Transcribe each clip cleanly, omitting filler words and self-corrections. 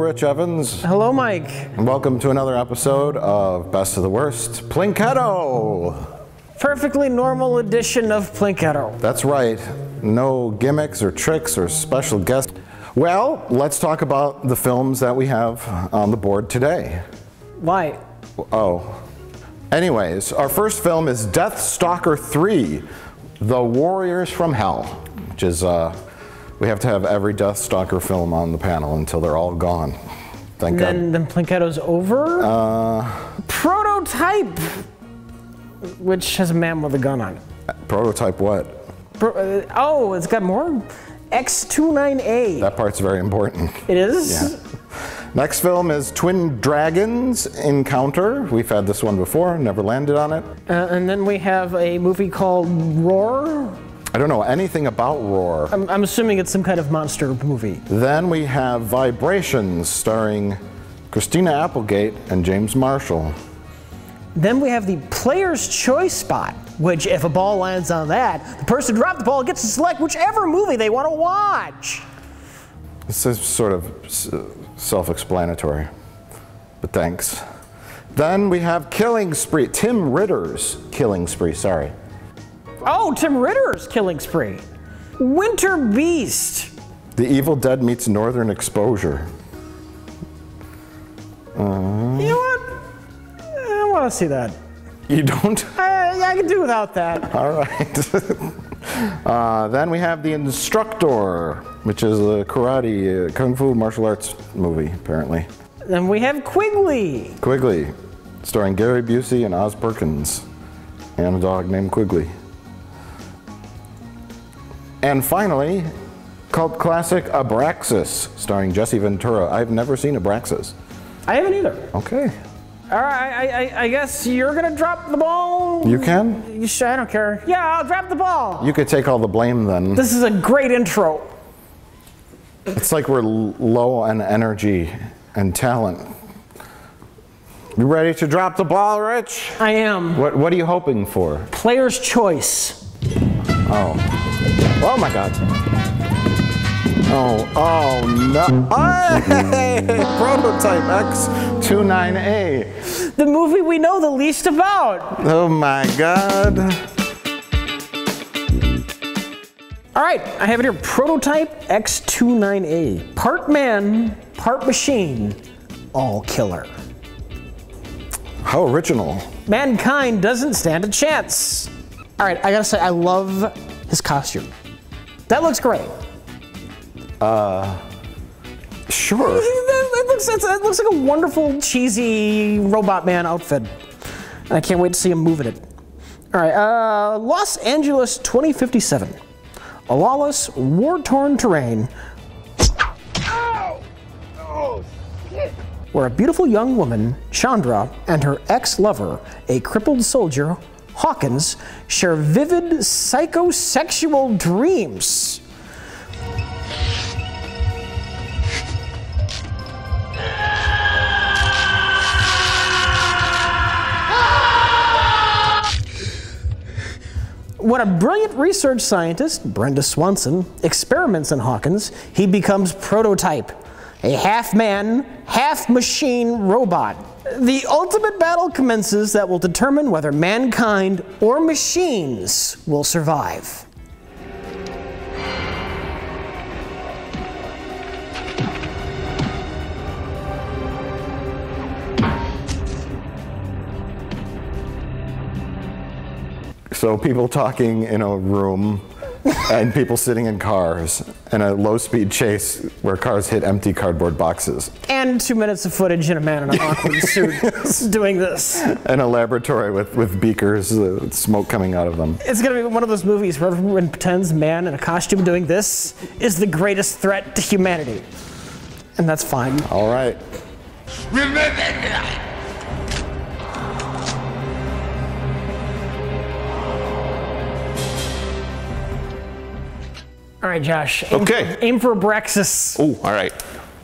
Rich Evans. Hello, Mike. And welcome to another episode of Best of the Worst, Plinketto. Perfectly normal edition of Plinketto. That's right. No gimmicks or tricks or special guests. Well, let's talk about the films that we have on the board today. Why? Oh. Anyways, our first film is Deathstalker 3, The Warriors from Hell, which is, we have to have every Deathstalker film on the panel until they're all gone. Thank God. Then Plinketto's over? Prototype, which has a man with a gun on it. Prototype what? Oh, it's got more? X29A. That part's very important. It is? Yeah. Next film is Twin Dragons Encounter. We've had this one before, never landed on it. And then we have a movie called Roar. I don't know anything about Roar. I'm assuming it's some kind of monster movie. Then we have Vibrations, starring Christina Applegate and James Marshall. Then we have the Player's Choice spot, which if a ball lands on that, the person who dropped the ball gets to select whichever movie they want to watch. This is sort of self-explanatory, but thanks. Then we have Killing Spree, Tim Ritter's Killing Spree, sorry. Oh, Tim Ritter's Killing Spree. Winter Beast. The Evil Dead meets Northern Exposure. You know what? I don't want to see that. You don't? Yeah, I can do without that. All right. Then we have The Instructor, which is a karate, kung fu martial arts movie, apparently. Then we have Quigley. Quigley, starring Gary Busey and Oz Perkins, and a dog named Quigley. And finally, cult classic Abraxas, starring Jesse Ventura. I've never seen Abraxas. I haven't either. Okay. All right, I guess you're gonna drop the ball? You can? I don't care. Yeah, I'll drop the ball. You could take all the blame then. This is a great intro. It's like we're low on energy and talent. You ready to drop the ball, Rich? I am. What are you hoping for? Player's Choice. Oh. Oh my God. Oh no. Hey! Prototype X29A. The movie we know the least about. Oh my God. All right, I have it here, Prototype X29A. Part man, part machine, all killer. How original. Mankind doesn't stand a chance. All right, I gotta say, I love his costume. That looks great. Sure. It looks like a wonderful, cheesy robot man outfit. And I can't wait to see him move in it. All right, Los Angeles 2057. A lawless, war-torn terrain where a beautiful young woman, Chandra, and her ex-lover, a crippled soldier, Hawkins, share vivid psychosexual dreams. When a brilliant research scientist, Brenda Swanson, experiments on Hawkins, he becomes Prototype, a half-man, half-machine robot. The ultimate battle commences that will determine whether mankind or machines will survive. So people talking in a room and people sitting in cars and a low-speed chase where cars hit empty cardboard boxes. And 2 minutes of footage in a man in an awkward suit doing this. And a laboratory with beakers, smoke coming out of them. It's gonna be one of those movies where everyone pretends man in a costume doing this is the greatest threat to humanity. And that's fine. All right. All right, Josh. Aim for Abraxas. Oh, all right.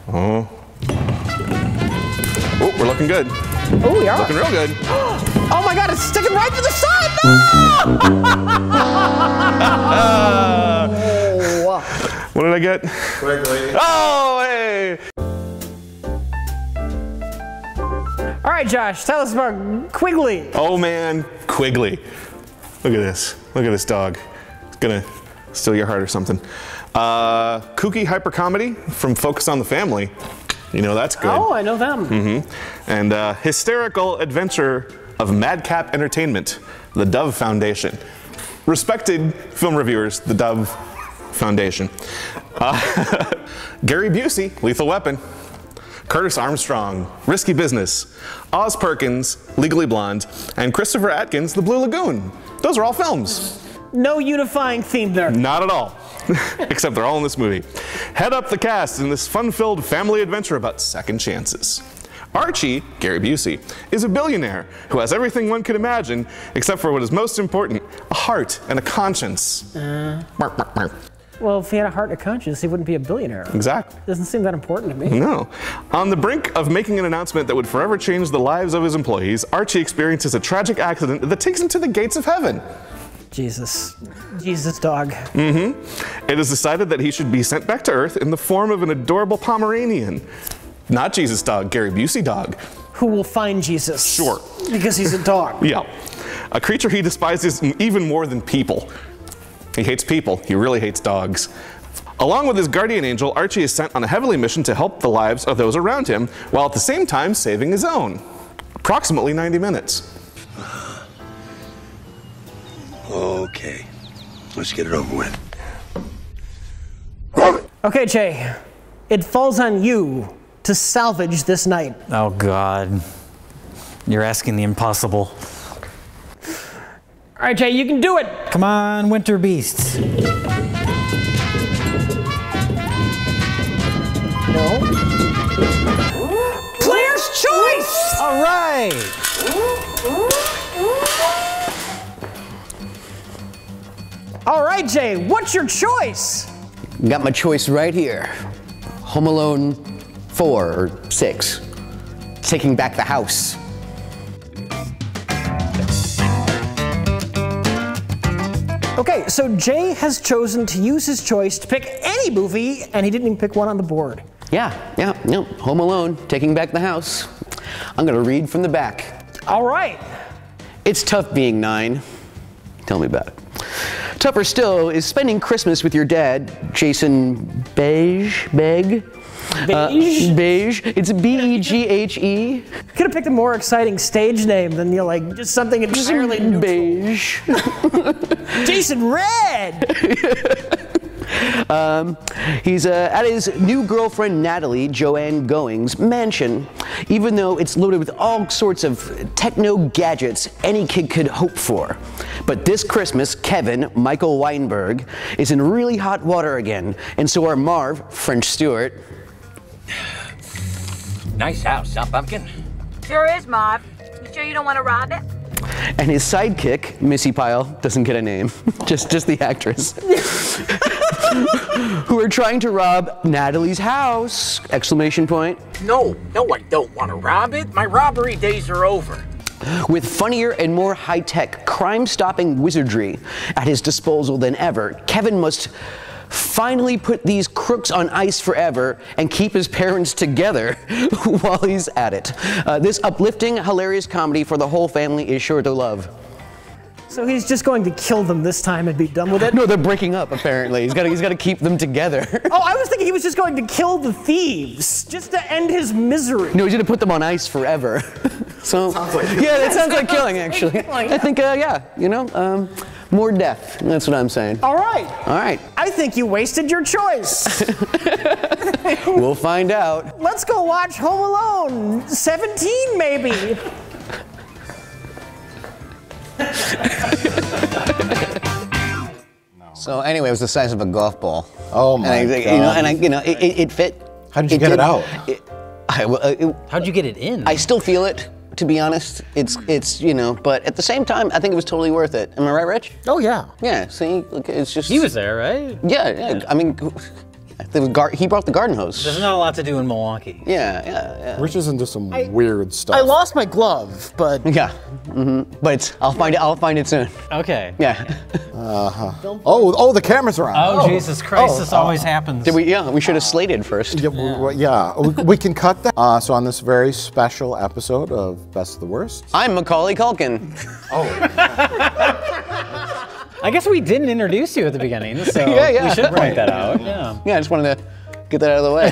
Oh, we're looking good. Oh, we are. Looking real good. Oh my God, it's sticking right to the side. No! What did I get? Quigley. Oh, hey! All right, Josh, tell us about Quigley. Oh man, Quigley. Look at this. Look at this dog. It's gonna steal your heart or something. Kooky hyper comedy from Focus on the Family. You know that's good. Oh, I know them. And hysterical adventure of Madcap Entertainment, the Dove Foundation. Respected film reviewers, the Dove Foundation. Gary Busey, Lethal Weapon. Curtis Armstrong, Risky Business. Oz Perkins, Legally Blonde. And Christopher Atkins, The Blue Lagoon. Those are all films. No unifying theme there. Not at all. Except they're all in this movie. Head up the cast in this fun-filled family adventure about second chances. Archie, Gary Busey, is a billionaire who has everything one could imagine, except for what is most important, a heart and a conscience. Bark, bark, bark. Well, if he had a heart and a conscience, he wouldn't be a billionaire. Exactly. Doesn't seem that important to me. No. On the brink of making an announcement that would forever change the lives of his employees, Archie experiences a tragic accident that takes him to the gates of heaven. Jesus. Jesus dog. It is decided that he should be sent back to Earth in the form of an adorable Pomeranian. Not Jesus dog, Gary Busey dog. Who will find Jesus. Sure. Because he's a dog. Yeah. A creature he despises even more than people. He hates people. He really hates dogs. Along with his guardian angel, Archie is sent on a heavenly mission to help the lives of those around him, while at the same time saving his own. Approximately 90 minutes. Okay, let's get it over with. Okay, Jay. It falls on you to salvage this night. Oh, God. You're asking the impossible. All right, Jay, you can do it. Come on, winter beasts. No. Player's choice! All right. All right, Jay, what's your choice? Got my choice right here. Home Alone 4 or 6. Taking Back the House. Okay, so Jay has chosen to use his choice to pick any movie, and he didn't even pick one on the board. Yeah, Home Alone, Taking Back the House. I'm gonna read from the back. All right. It's tough being 9. Tell me about it. Tougher still is spending Christmas with your dad, Jason Beghe. Beige? Beige. It's B-E-G-H-E. Could have picked a more exciting stage name than just something entirely neutral. Beige. Jason Red! He's at his new girlfriend Natalie, Joanne Going's mansion, even though it's loaded with all sorts of techno gadgets any kid could hope for. But this Christmas, Kevin, Michael Weinberg, is in really hot water again, and so are Marv, French Stewart. Nice house, huh, Pumpkin? Sure is, Marv. You sure you don't want to rob it? And his sidekick, Missy Pyle, doesn't get a name, just the actress, who are trying to rob Natalie's house! Exclamation point. No, I don't want to rob it. My robbery days are over. With funnier and more high-tech crime-stopping wizardry at his disposal than ever, Kevin must finally put these crooks on ice forever and keep his parents together while he's at it. This uplifting, hilarious comedy for the whole family is sure to love. So he's just going to kill them this time and be done with it? No, they're breaking up, apparently. He's got to keep them together. Oh, I was thinking he was just going to kill the thieves, just to end his misery. No, he's going to put them on ice forever. So, yeah, that sounds like killing, actually. I think, more death. That's what I'm saying. All right. All right. I think you wasted your choice. We'll find out. Let's go watch Home Alone 17, maybe. So anyway, it was the size of a golf ball. Oh my God. It fit. How did you get it out? How'd you get it in? I still feel it, to be honest. It's but at the same time, I think it was totally worth it. Am I right, Rich? Oh, yeah. Yeah, see, look, it's just... He was there, right? Yeah, I mean, He brought the garden hose. There's not a lot to do in Milwaukee. Yeah. Rich is into some weird stuff. I lost my glove, but Yeah. But I'll find it soon. Okay. Yeah. Oh, the cameras are on. Oh, Jesus Christ, this always happens. We should have slated first. We can cut that. So on this very special episode of Best of the Worst. I'm Macaulay Culkin. I guess we didn't introduce you at the beginning, so Yeah. we should point that out. Yeah. Yeah, I just wanted to get that out of the way.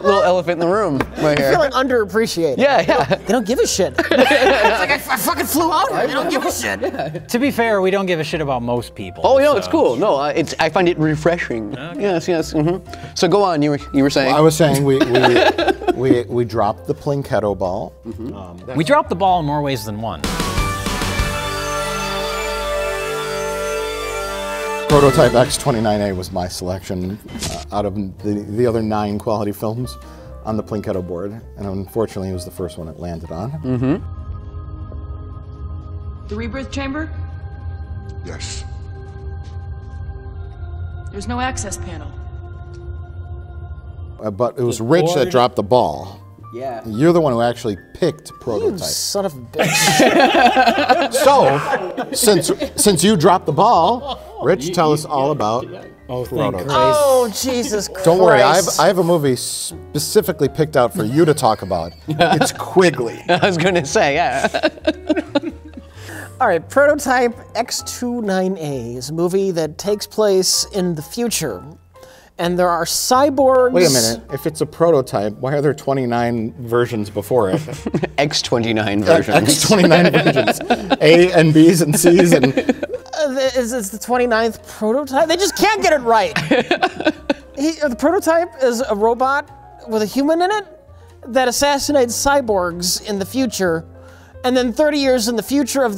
little elephant in the room right here. feeling underappreciated. Yeah. They don't give a shit. It's like I fucking flew out here. They don't give a shit. To be fair, we don't give a shit about most people. Oh, no, it's cool. No, I find it refreshing. Okay. Yes. So go on. You were saying. Well, I was saying we dropped the Plinketto ball. We dropped the ball in more ways than one. Prototype X29A was my selection out of the other 9 quality films on the Plinketto board, and unfortunately it was the first one it landed on. The rebirth chamber? Yes. There's no access panel. But it was Rich that dropped the ball. Yeah. You're the one who actually picked Prototype. Son of a bitch. So, since you dropped the ball, Rich, tell us all about Prototype. Oh, Jesus Christ. Don't worry, I have a movie specifically picked out for you to talk about. It's Quigley. I was going to say, yeah. All right, Prototype X29A is a movie that takes place in the future. And there are cyborgs. Wait a minute. If it's a prototype, why are there 29 versions before it? X29 versions. X29 versions. A and B's and C's and. Is the 29th prototype? They just can't get it right. The prototype is a robot with a human in it that assassinates cyborgs in the future. And then 30 years in the future,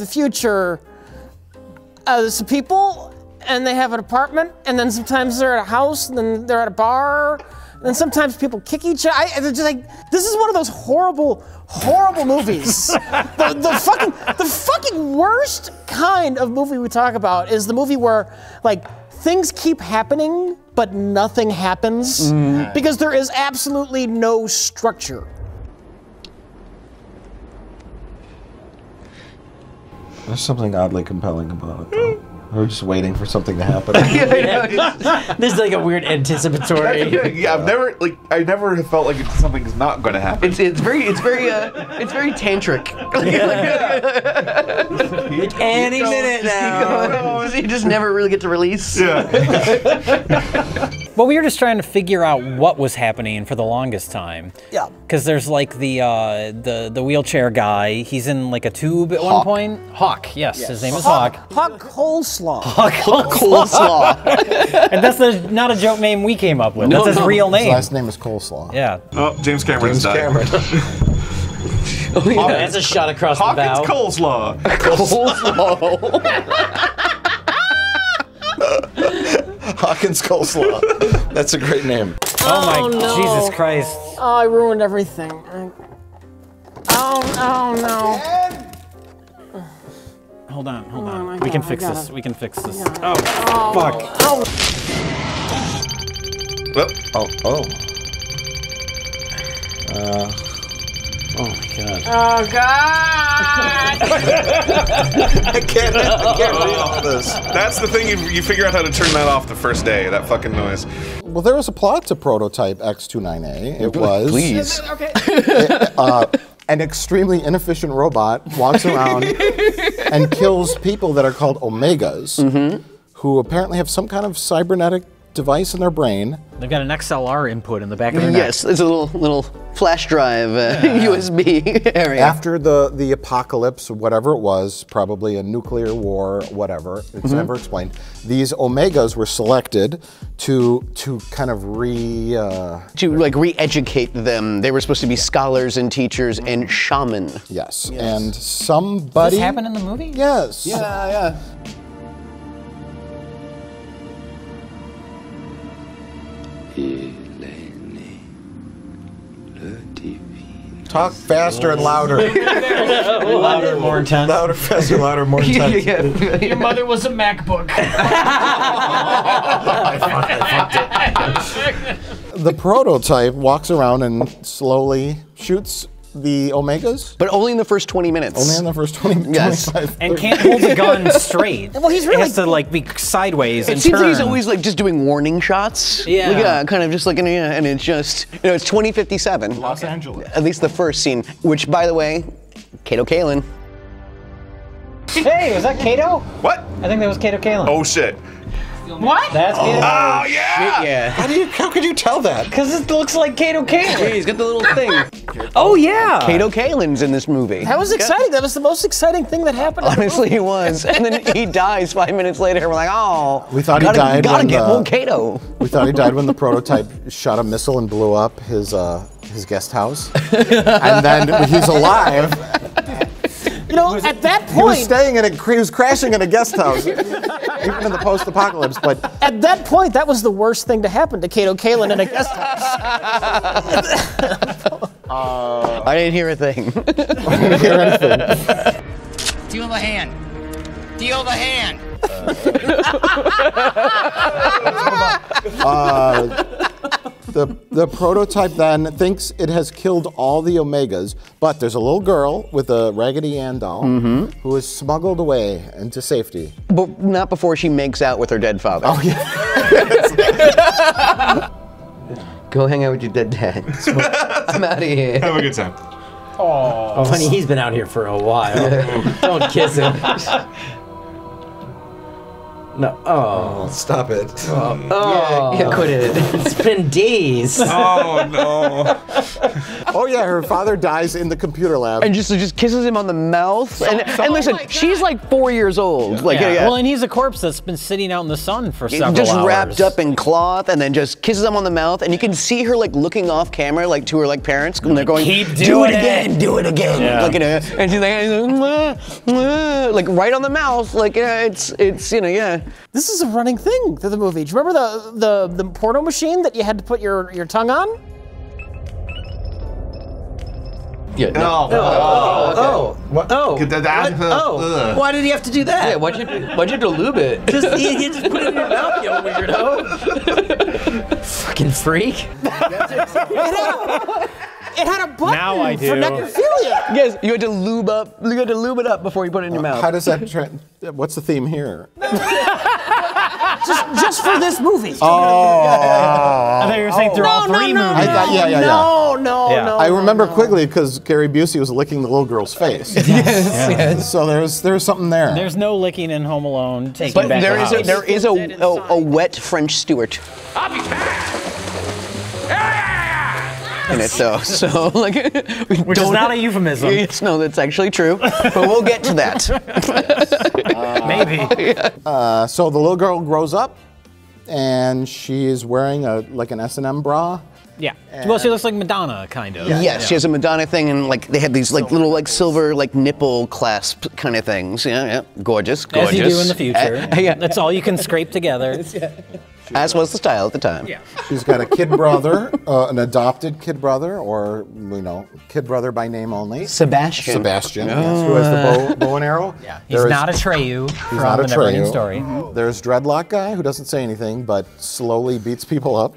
there's some people. And they have an apartment, and then sometimes they're at a house, and then they're at a bar, and then sometimes people kick each other. They're just like, this is one of those horrible, horrible movies. the fucking worst kind of movie we talk about is the movie where, like, things keep happening, but nothing happens, because there is absolutely no structure. There's something oddly compelling about it, though. We're just waiting for something to happen. There's like a weird anticipatory. Yeah, I never have felt like something's not going to happen. It's very tantric. Any minute now. You just never really get to release. Yeah. Well, we were just trying to figure out what was happening for the longest time. Yeah. Because there's like the wheelchair guy. He's in like a tube at one point. Hawk. Yes, his name is Hawk. Hawk Coleslaw. Hawk Coleslaw. And that's not a joke name we came up with. That's his real name. His last name is Coleslaw. Yeah. Oh, James Cameron's died. That's a shot across the bow. Hawkins Coleslaw. Hawkins Coleslaw. That's a great name. Oh my no. Jesus Christ. Oh, I ruined everything. Oh no. Hold on. my We can God, fix I got this. it. We can fix this. Yeah. Oh, fuck. Oh. Oh my God. Oh God! I can't read all this. That's the thing, you figure out how to turn that off the first day, that fucking noise. Well, there was a plot to Prototype X29A. It was... Please. An extremely inefficient robot walks around and kills people that are called Omegas, who apparently have some kind of cybernetic device in their brain. They've got an XLR input in the back of their neck. Yes, it's a little flash drive USB area. After the apocalypse, whatever it was, probably a nuclear war, whatever, it's never explained, these Omegas were selected to kind of re-educate them. They were supposed to be scholars and teachers and shaman. Yes. And somebody... Does this happen in the movie? Yes. Yeah. Talk faster and louder. Louder, more intense. Louder, faster, louder, more intense. Your mother was a MacBook. The prototype walks around and slowly shoots the Omegas. But only in the first 20 minutes. Only in the first 20 Yes. 25, And can't hold the gun straight. Well, he's really- It has to like be sideways It and seems turn. like he's always like just doing warning shots. Yeah. Like, kind of just like, and it's just, it's 2057. Los Angeles. At least the first scene, which, by the way, Kato Kaelin. Hey, was that Kato? What? I think that was Kato Kaelin. Oh shit. What? That's Kato. Oh yeah. Yeah. How could you tell that? Because it looks like Kato Kaelin. He's got the little thing. Oh yeah. Kato Kaelin's in this movie. That was exciting. That was the most exciting thing that happened. Honestly, he was. And then he dies 5 minutes later. We're like, oh. We thought he died Gotta when get the- more Kato. We thought he died when the prototype shot a missile and blew up his guest house. And then he's alive. You know, at that He was point, staying in he was crashing in a guest house, even in the post-apocalypse. But at that point, that was the worst thing to happen to Kato Kaelin in a guest house. I didn't hear a thing. I didn't hear anything. Deal the hand. Deal the hand. The prototype then thinks it has killed all the Omegas, but there's a little girl with a Raggedy Ann doll who is smuggled away into safety. But not before she makes out with her dead father. Oh yeah. Go hang out with your dead dad. I'm out of here. Have a good time. Oh, funny, he's been out here for a while. Don't kiss him. No. Oh. Stop it. Yeah, quit it. It's been days. Oh no. Oh yeah, her father dies in the computer lab. And just kisses him on the mouth. And listen, she's like 4 years old. Like, Well, and he's a corpse that's been sitting out in the sun for several just hours. wrapped up in cloth, and then just kisses him on the mouth, and you can see her like looking off camera, like to her like parents, and they're going, Keep "Do doing it again, do it again." Yeah. Like, and she's like, like right on the mouth, like it's yeah. This is a running thing to the movie. Do you remember the porno machine that you had to put your tongue on? Yeah. Why did he have to do that? Yeah, why'd you have to lube it? Just he just put it in your mouth, you weirdo. Fucking freak. It had a button Now I for do. necrophilia. Yes, you had to lube it up before you put it in your mouth. How does that? What's the theme here? Just for this movie. I thought you were saying through all three movies. I thought, yeah. No. I remember quickly because Gary Busey was licking the little girl's face. Yes. So there's something there. There's no licking in Home Alone. Taking But back there the is house. there is a wet French Stewart I'll be back. in it though, so like Which is not a euphemism. Yes, no, that's actually true, but we'll get to that. Maybe. So the little girl grows up, and she is wearing like an S&M bra. Yeah. Well, she looks like Madonna, kind of. Yes, she has a Madonna thing, and like they had these like little like silver like nipple clasp kind of things. Yeah, gorgeous. As you do in the future. Yeah. That's all you can scrape together. As was the style at the time. Yeah. She's got a kid brother, an adopted kid brother, or kid brother by name only. Sebastian. Yes, who has the bow and arrow. Yeah. He's not Atreyu from not the Neverending Atreyu. Story. There's Dreadlock guy who doesn't say anything but slowly beats people up.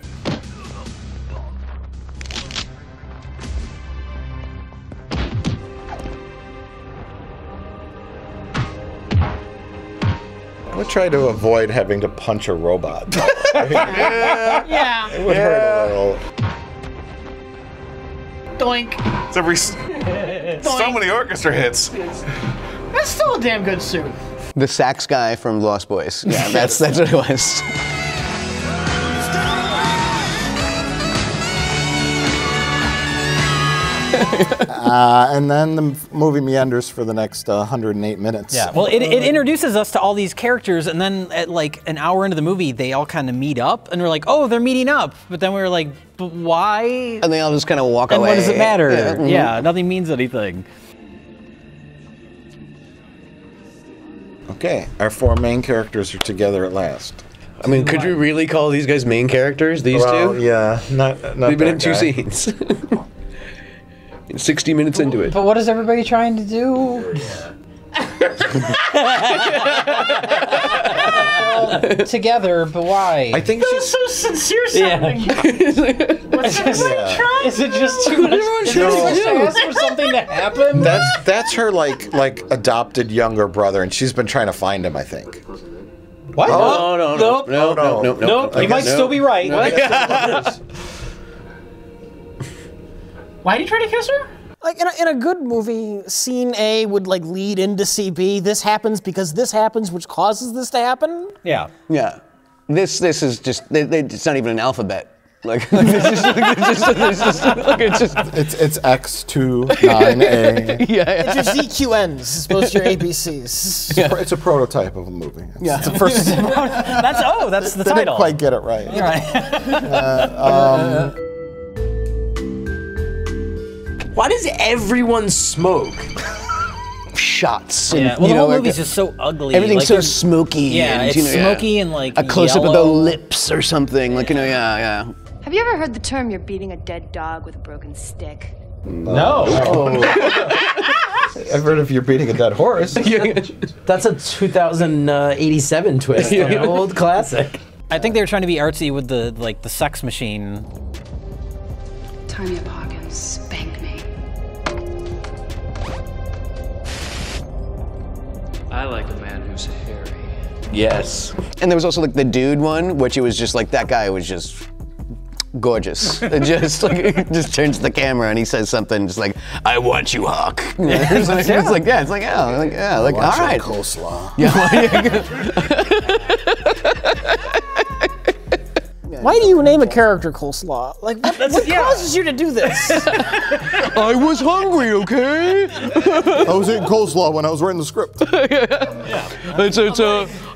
I would try to avoid having to punch a robot. Yeah. It would hurt a little. Doink. It's every so many orchestra hits. That's still a damn good suit. The sax guy from Lost Boys. Yeah, that's what it was. And then the movie meanders for the next 108 minutes. Yeah. Well, it introduces us to all these characters, and then at like an hour into the movie, they all kind of meet up, and we're like, oh, they're meeting up. But then we were like, but why? And they all just kind of walk And away. what does it matter? Yeah. Mhm. Yeah, nothing means anything. Okay, our four main characters are together at last. I mean, could you really call these guys main characters? These two? Yeah, not They've been in that two guy. scenes. 60 minutes into it. But what is everybody trying to do? Together, but why? I think she's so sincere sounding. What's everybody trying? Is it just too much? Is it too much to ask for something to happen? That's her like adopted younger brother, and she's been trying to find him, I think. What? No. You might still be right. Why did he try to kiss her? Like in a good movie, scene A would like lead into CB. This happens because this happens, which causes this to happen. Yeah. Yeah. This is just, it's not even an alphabet. Like, it's X29A. Yeah. It's your ZQNs as opposed to your ABCs. It's a prototype of a movie. Yeah. It's the first. That's the They title. didn't quite get it right. Why does everyone smoke? Shots. Yeah. And, Well, the whole like, movie's just so ugly. everything's like, so smoky. Yeah, and, it's smoky and like a close up of the yellow. lips or something. Like, yeah. Have you ever heard the term "you're beating a dead dog with a broken stick"? No. I've heard if you're beating a dead horse. That's a 2087 twist on an old classic. I think they were trying to be artsy with the sex machine. Tie me up, Hawkins. Spank me. I like a man who's hairy. Yes. And there was also like the dude one, which it was just like that guy was just gorgeous. It just like it just turns to the camera and he says something just like, "I want you, Hawk." It's like all right. Coleslaw. Why do you name a character Coleslaw? Like, what causes you to do this? I was hungry, okay? I was eating coleslaw when I was writing the script.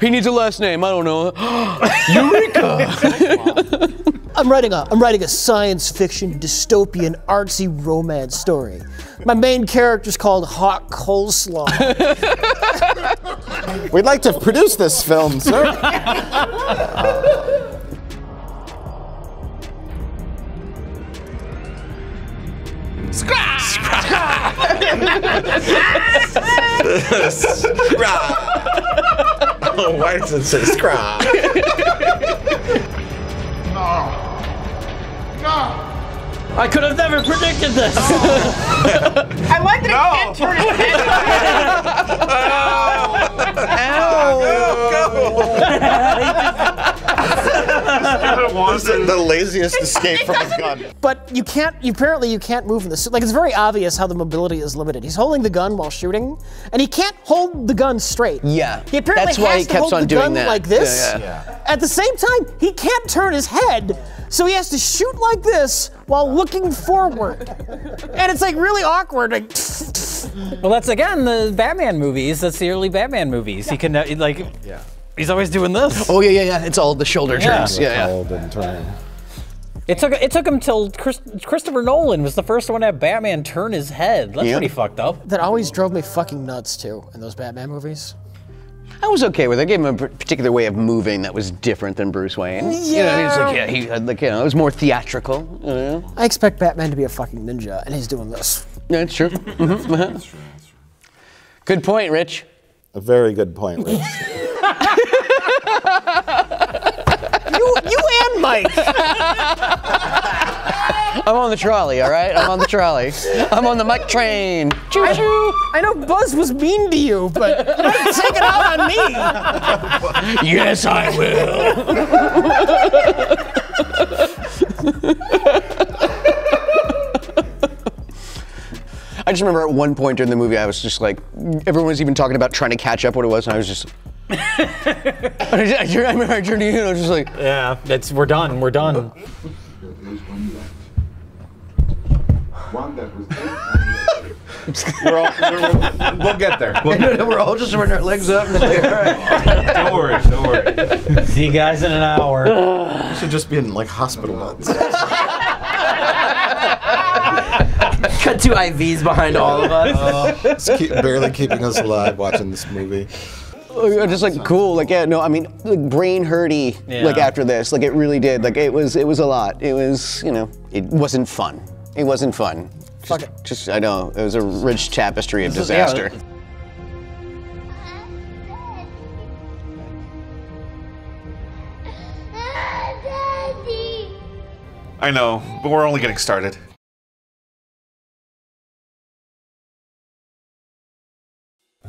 He needs a last name. I don't know. Eureka! I'm writing a science fiction dystopian artsy romance story. My main character's called Hawk Coleslaw. We'd like to produce this film, sir. Oh, why does it say scrap? I could have never predicted this. I like that he can't turn his This is the laziest escape from his gun. But apparently you can't move in this. Like, it's very obvious how the mobility is limited. He's holding the gun while shooting, and he can't hold the gun straight. Yeah. He apparently That's why has he to kept hold on the doing gun that. like this. Yeah. At the same time, he can't turn his head, so he has to shoot like this while looking forward. And it's like really awkward. Like, Well, that's again the Batman movies. That's the early Batman movies. He can he's always doing this. Oh yeah. It's all the shoulder turns. Yeah. Hold and turn. It took him till Christopher Nolan was the first one to have Batman turn his head. That's pretty fucked up. that always drove me fucking nuts too in those Batman movies. I was okay with it. I gave him a particular way of moving that was different than Bruce Wayne. You know, it's like, he had like, it was more theatrical. You know? I expect Batman to be a fucking ninja, and he's doing this. Yeah, it's true. Good point, Rich. A very good point, Rich. You and Mike. I'm on the trolley, all right? I'm on the trolley. I'm on the Mike train. Choo-choo. I know Buzz was mean to you, but you might take it out on me. Yes, I will. I just remember at one point during the movie, I was just like, everyone was even talking about trying to catch up what it was, and I was just. I remember I turned to you and I was just like, yeah, we're done. We're done. We'll get there. we're all just running our legs up. And like, all right. Don't worry. See you guys in an hour. You should just be in like hospital beds. Cut two IVs behind all of us. It's barely keeping us alive watching this movie. Just like cool, like I mean, like brain hurty, like after this, like it really did, like it was a lot. It was, it wasn't fun. It wasn't fun. Just, I know, it was a rich tapestry of disaster. I know, but we're only getting started.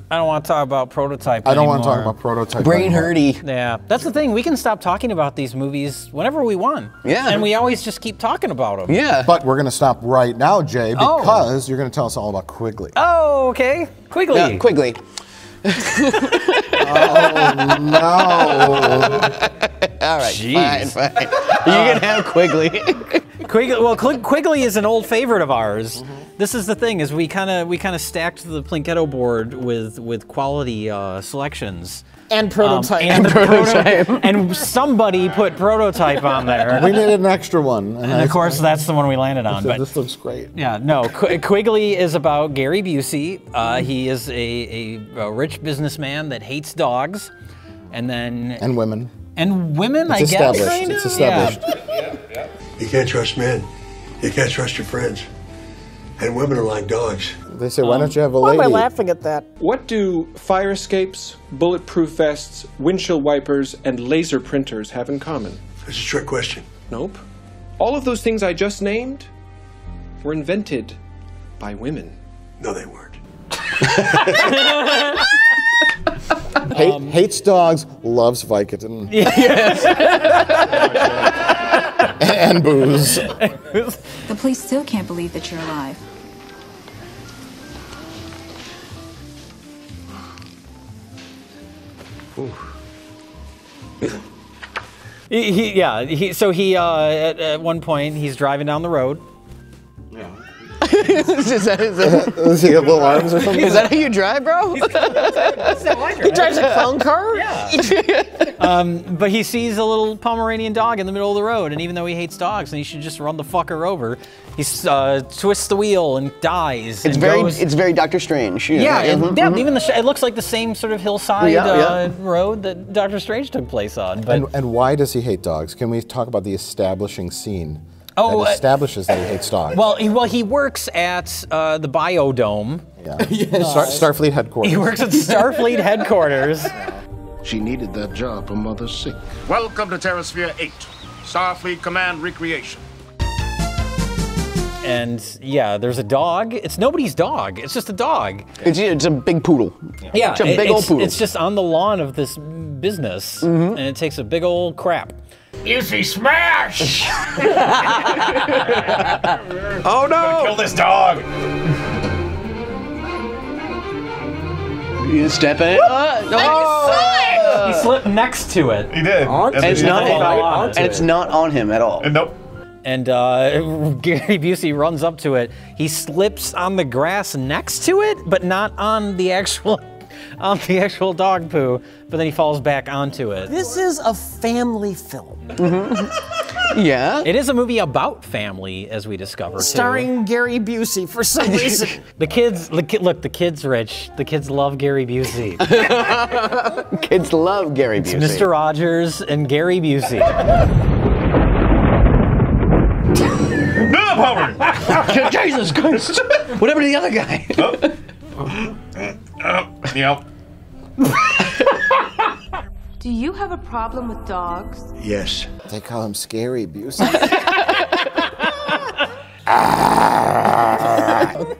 I don't want to talk about Prototype I don't anymore. want to talk about Prototype Brain anymore. hurty. Yeah, that's the thing. We can stop talking about these movies whenever we want. Yeah. And we always just keep talking about them. Yeah. But we're going to stop right now, Jay, because you're going to tell us all about Quigley. Oh, okay. Quigley. Yeah, Quigley. Oh, no. All right, Jeez. fine. You can have Quigley. Quigley is an old favorite of ours. This is the thing: is we kind of stacked the Plinketto board with quality selections. And Prototype. And somebody put Prototype on there. We needed an extra one. And of course, that's the one we landed on. So but this looks great. Yeah, no. Quigley is about Gary Busey. He is a rich businessman that hates dogs, and women. And women, It's I guess. established. Kind of? It's established. Yeah. You can't trust men. You can't trust your friends. And women are like dogs. They say, why don't you have a Why lady? am I laughing at that? What do fire escapes, bulletproof vests, windshield wipers, and laser printers have in common? That's a trick question. Nope. All of those things I just named were invented by women. No, they weren't. Hates dogs, loves Vicodin. And booze. The police still can't believe that you're alive. So at one point he's driving down the road. Does he have little arms or something? Is that how you drive, bro? He drives a clown car? Yeah. But he sees a little Pomeranian dog in the middle of the road, and even though he hates dogs and he should just run the fucker over, he twists the wheel and dies. It's very Doctor Strange. You know? Yeah, even it looks like the same sort of hillside road that Doctor Strange took place on. But and why does he hate dogs? Can we talk about the establishing scene? Oh, that establishes that he hates dogs. Well, he works at the Biodome. Yeah. Starfleet headquarters. He works at Starfleet headquarters. She needed that job. Her mother's sick. Welcome to Terrasphere 8, Starfleet Command Recreation. And yeah, there's a dog. It's nobody's dog. It's just a dog. It's a big poodle. Yeah, it's a big old poodle. It's just on the lawn of this business, and it takes a big old crap. Busey smash! Oh no! Kill this dog! You step in it. He slipped next to it. He did. And it's not on him at all. Nope. And Gary Busey runs up to it. He slips on the grass next to it, but not on the actual dog poo. But then he falls back onto it. This is a family film. Yeah. It is a movie about family, as we discover. Starring Gary Busey for some reason. The kids rich. The kids love Gary Busey. Kids love Gary Busey. It's Mr. Rogers and Gary Busey. No, Palmer! Jesus Christ! Whatever to the other guy. Yep. Do you have a problem with dogs? Yes. They call him Scary Busey.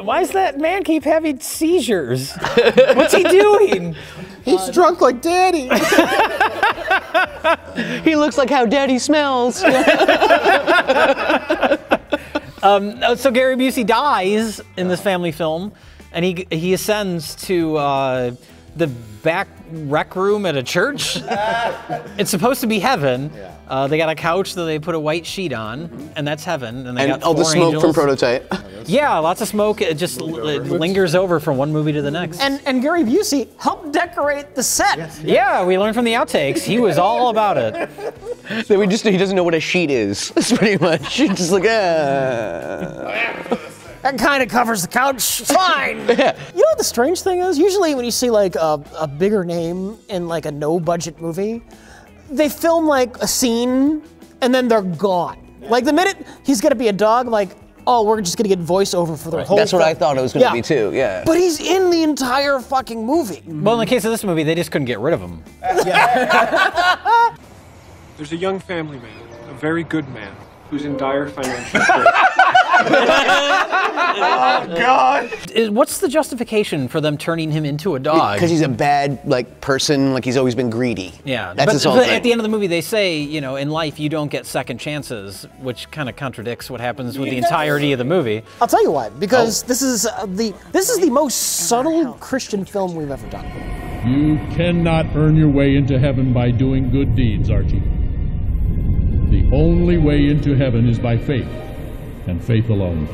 Why does that man keep having seizures? What's he doing? He's drunk like Daddy. He looks like how Daddy smells. So Gary Busey dies in this family film, and he ascends to the back rec room at a church. It's supposed to be heaven. They got a couch that they put a white sheet on, and that's heaven. And they got all the smoke angels. from Prototype. Yeah, lots of smoke. It just lingers over from one movie to the next. And Gary Busey helped decorate the set. Yes. Yeah, we learned from the outtakes. He was all about it. So he doesn't know what a sheet is. That's pretty much. Just like, That kind of covers the couch. Fine. Yeah. You know what the strange thing is? Usually when you see like a bigger name in like a no-budget movie, they film like a scene and then they're gone. Like the minute he's gonna be a dog, like oh, we're just gonna get voiceover for the whole That's what film. I thought it was gonna be too, yeah. But he's in the entire fucking movie. Well, in the case of this movie, they just couldn't get rid of him. There's a young family man, a very good man, who's in dire financial straits. Oh, God! What's the justification for them turning him into a dog? Because he's a bad, like, person, like he's always been greedy. Yeah, That's his whole but thing. at the end of the movie, they say, you know, in life you don't get second chances, which kind of contradicts what happens with the entirety of the movie. I'll tell you why. Because this is the most subtle Christian film we've ever done. You cannot earn your way into heaven by doing good deeds, Archie. The only way into heaven is by faith, and faith alone.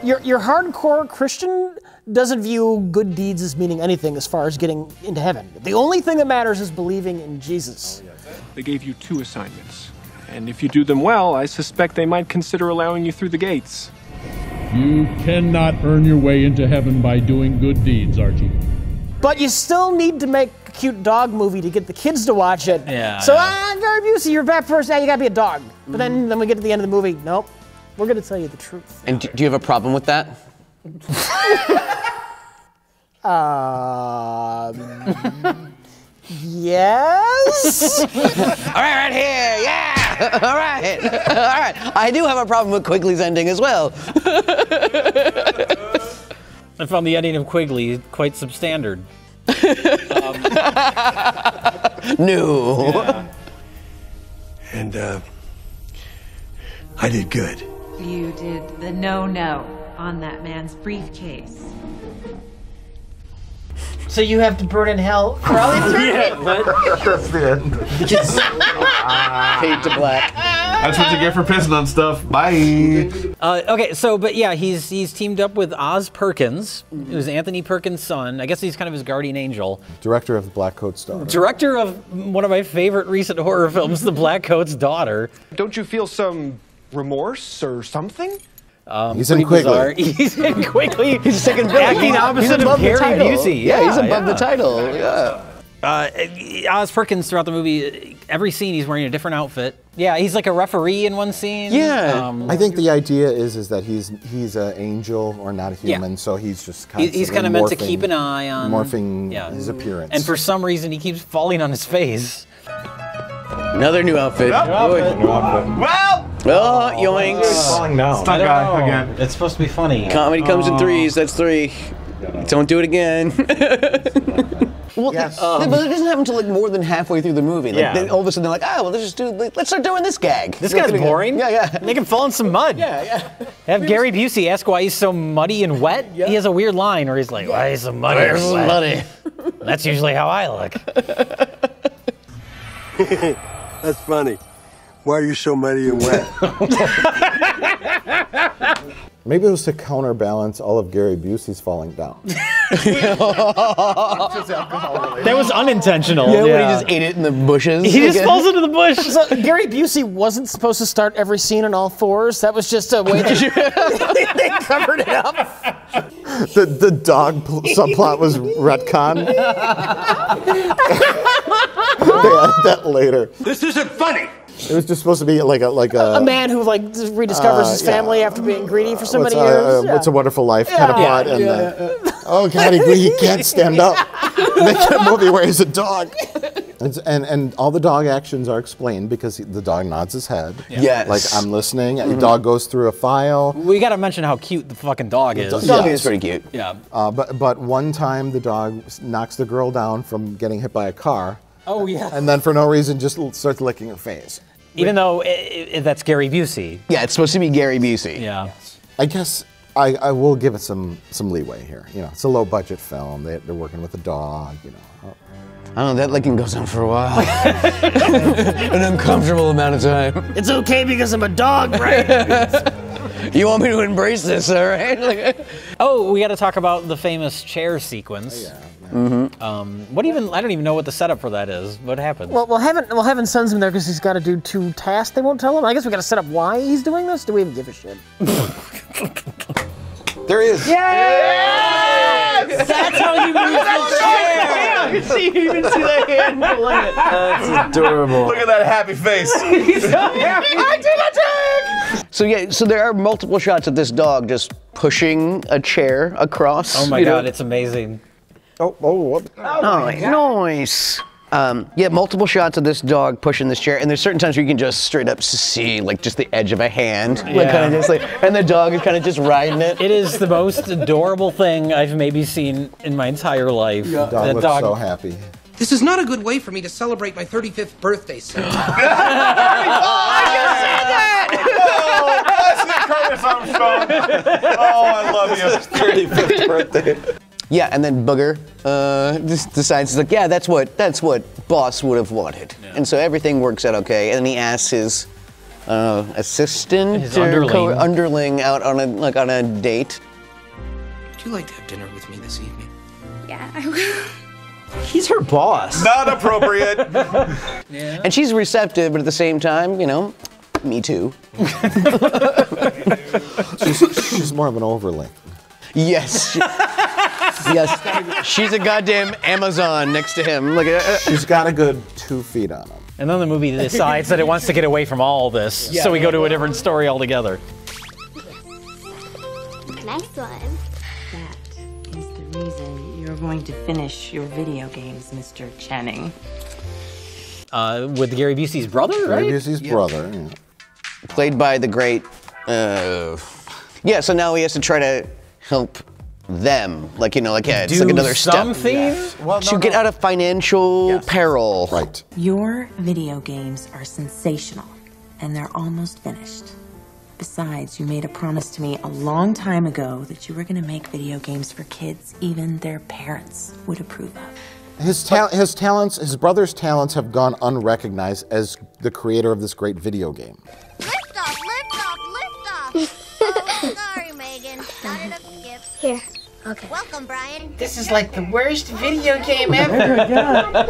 Your hardcore Christian doesn't view good deeds as meaning anything as far as getting into heaven. The only thing that matters is believing in Jesus. They gave you 2 assignments, and if you do them well, I suspect they might consider allowing you through the gates. You cannot earn your way into heaven by doing good deeds, Archie. But you still need to make a cute dog movie to get the kids to watch it. Yeah. So, Gary Busey, you're a bad person. You gotta be a dog. But then we get to the end of the movie. Nope. We're gonna tell you the truth. And do you have a problem with that? Yes. All right here, yeah. All right. I do have a problem with Quigley's ending as well. I found the ending of Quigley quite substandard. No. Yeah. And, I did good. You did the no-no on that man's briefcase. So you have to burn in hell for all eternity? Yeah, that's the end. Fade to black. That's what you get for pissing on stuff. Bye. Okay, so, but yeah, he's teamed up with Oz Perkins, who's Anthony Perkins' son. I guess he's kind of his guardian angel. Director of Black Coat's Daughter. Director of one of my favorite recent horror films, The Black Coat's Daughter. Don't you feel some remorse or something? He's in Quigley. He's in Quigley. He's second acting opposite of Gary Busey. Yeah, he's above the title. Yeah. Oz Perkins throughout the movie, every scene he's wearing a different outfit. Yeah, he's like a referee in one scene. Yeah. I think the idea is that he's an angel or not a human, so he's just constantly he's kind of meant to keep an eye on morphing his appearance. And for some reason, he keeps falling on his face. Another new outfit. New outfit. Well. Oh, yoinks. Falling down. Stunt guy again. It's supposed to be funny. Comedy comes in threes. That's 3. Don't do it again. Well, Yes. but it doesn't happen until like more than halfway through the movie. Like, then all of a sudden they're like, well, let's start doing this gag. This guy's boring. Yeah. Make him fall in some mud. Yeah. Have Gary Busey ask why he's so muddy and wet. Yeah. He has a weird line where he's like, why is so muddy and wet? Muddy. That's usually how I look. That's funny. Why are you so muddy and wet? Maybe it was to counterbalance all of Gary Busey's falling down. That was unintentional. Yeah, when he just ate it in the bushes. He just falls into the bush. So Gary Busey wasn't supposed to start every scene on all fours. That was just a way that they covered it up. The dog subplot was retcon. They added that later. This isn't funny. It was just supposed to be like a man who like rediscovers his family after being greedy for so many years. What's a Wonderful Life kind of plot, and oh god, he can't stand up. Make a movie where he's a dog. And all the dog actions are explained because the dog nods his head. Yes. Like, I'm listening. The dog goes through a file. We got to mention how cute the fucking dog is. The dog is pretty cute. Yeah. But one time the dog knocks the girl down from getting hit by a car. Oh yeah. And then for no reason just starts licking her face. Even though that's Gary Busey. Yeah, it's supposed to be Gary Busey. Yeah. I guess I will give it some leeway here. You know, it's a low budget film. They're working with a dog. You know. I don't know, that licking goes on for a while. An uncomfortable amount of time. It's okay because I'm a dog, right? You want me to embrace this, all right? Oh, we got to talk about the famous chair sequence. Yeah. What even? I don't even know what the setup for that is. What happens? Well, Heaven sends him there because he's got to do 2 tasks. They won't tell him. I guess we got to set up why he's doing this. Do we even give a shit? There he is. Yes! That's how he moves the chair. You can see that hand pulling it. That's adorable. Look at that happy face. He's so happy. I did a trick! So yeah, so there are multiple shots of this dog just pushing a chair across. Oh my God, it's amazing. Nice. Yeah, multiple shots of this dog pushing this chair, and there's certain times where you can just straight up see like just the edge of a hand, like kind of just like, and the dog is kind of just riding it. It is the most adorable thing I've maybe seen in my entire life. The dog looks so happy. This is not a good way for me to celebrate my 35th birthday, sir. Oh, Curtis Armstrong. Oh, I love you. 35th birthday. Yeah, and then Booger just decides, he's like, yeah, that's what Boss would have wanted. Yeah. And so everything works out okay. And then he asks his assistant, his underling. underling out on a date. Would you like to have dinner with me this evening? Yeah, I will. He's her boss. Not appropriate. Yeah. And she's receptive, but at the same time, you know, me too. she's more of an overlay. Yes. Yes. She's a goddamn Amazon next to him. Look at She's got a good 2 feet on him. And then the movie decides that it wants to get away from all this, so we go to a different story altogether. Nice one. That is the reason you're going to finish your video games, Mr. Channing. With Gary Busey's brother, right? Gary Busey's brother. Yeah. Played by the great. Yeah. So now he has to try to help them, like, you know, like, yeah, it's like another step. Well, to get out of financial peril. Right. Your video games are sensational, and they're almost finished. Besides, you made a promise to me a long time ago that you were going to make video games for kids even their parents would approve of. His talents, his brother's talents have gone unrecognized as the creator of this great video game. Lift off, lift off, lift off. Oh, sorry, Megan. Not enough gifts. Here. Okay. Welcome, Brian. This is like the worst video game ever.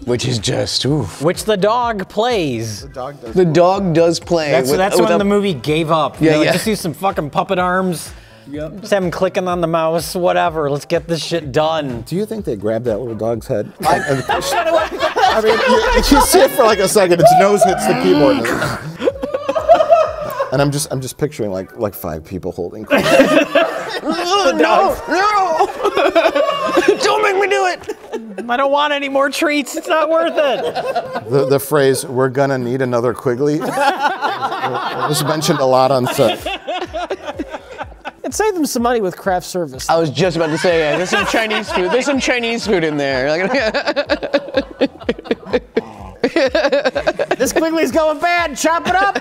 Which is just, oof. Which the dog plays. The dog does play. That's when the movie gave up. Yeah, like, yeah. Just use some fucking puppet arms. Yep. Just have him clicking on the mouse, whatever. Let's get this shit done. Do you think they grabbed that little dog's head? I mean, you see it for like a second. Its nose hits the keyboard. And I'm just picturing like 5 people holding. No! Don't make me do it! I don't want any more treats. It's not worth it. The phrase, "we're gonna need another Quigley," was mentioned a lot on set. It saved them some money with craft service. I was just about to say, yeah, there's some Chinese food. There's some Chinese food in there. This Quigley's going bad. Chop it up.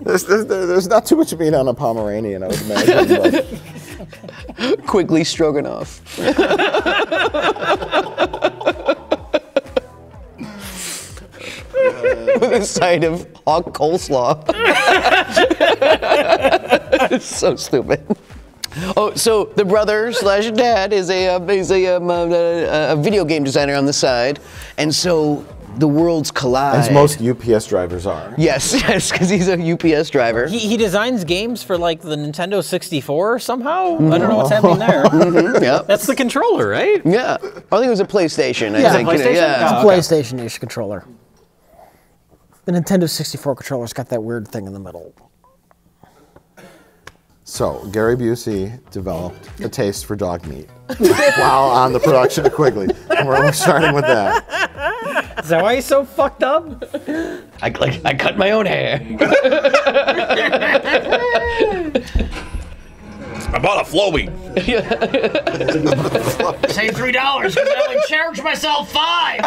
There's not too much meat on a Pomeranian, I would imagine. But. Quigley Stroganoff. With a side of hog coleslaw. It's so stupid. Oh, so the brother slash dad is a video game designer on the side, and so the worlds collide. As most UPS drivers are. Yes, because he's a UPS driver. He designs games for like the Nintendo 64 somehow. I don't know what's happening there. Yeah. That's the controller, right? Yeah. I think it was a PlayStation. Yeah, I think. PlayStation? Yeah. It's a PlayStation-ish controller. The Nintendo 64 controller's got that weird thing in the middle. So, Gary Busey developed a taste for dog meat while on the production of Quigley. And we're starting with that. Is that why he's so fucked up? I cut my own hair. I bought a Flowey. Save $3 because I only charged myself $5.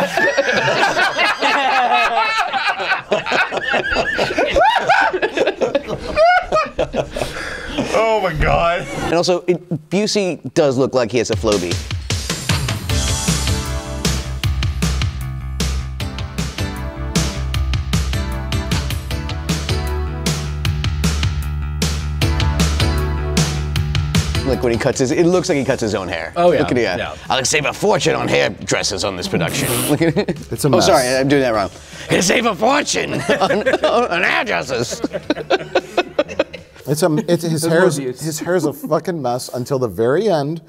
Oh my God. And also, Busey does look like he has a Flowbee. Like when he cuts his, it looks like he cuts his own hair. Oh yeah. Look at it. Yeah. I'll save a fortune on hairdressers on this production. Look at it. It's a mess. Oh, sorry, I'm doing that wrong. Gonna save a fortune on hairdressers. His hair is a fucking mess until the very end